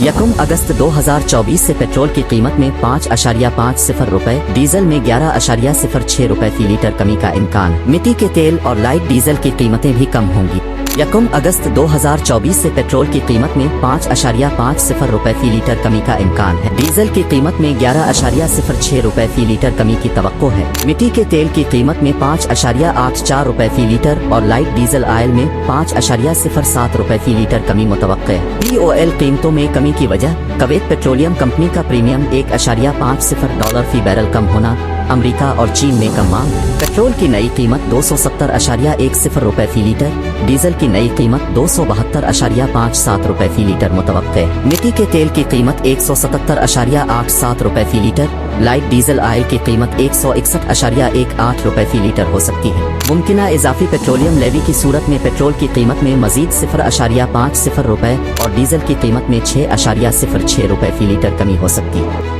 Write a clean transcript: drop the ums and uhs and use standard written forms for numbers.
यकम अगस्त 2024 से पेट्रोल की कीमत में 5.50 रुपए, डीजल में 11.06 रुपए फी लीटर कमी का इम्कान। मिट्टी के तेल और लाइट डीजल की कीमतें भी कम होंगी। यकम अगस्त 2024 से पेट्रोल की कीमत में 5.50 रुपए फी लीटर कमी का इम्कान है। डीजल की कीमत में 11.06 रुपए फी लीटर कमी की तवक्को है। मिट्टी के तेल की कीमत में 5.84 रुपए फी लीटर और लाइट डीजल ऑयल में 5.07 रुपए फी लीटर कमी मुतवक्के है। POL कीमतों में कमी की वजह कुवैत पेट्रोलियम कंपनी का प्रीमियम $1.50 फी बैरल कम होना, अमेरिका और चीन में कम मांग। पेट्रोल की नई कीमत 270.10 रुपए फी लीटर, डीजल की नई कीमत 272.57 रुपए फी लीटर मुतवक्के। मिट्टी के तेल की कीमत 177.87 रुपए फी लीटर, लाइट डीजल ऑयल की कीमत 161.18 रुपए फी लीटर हो सकती है। मुमकिना इजाफी पेट्रोलियम लेवी की सूरत में पेट्रोल की कीमत में मजीद 0.50 रुपए और डीजल की कीमत में 6.06 रुपए फी लीटर कमी हो सकती है।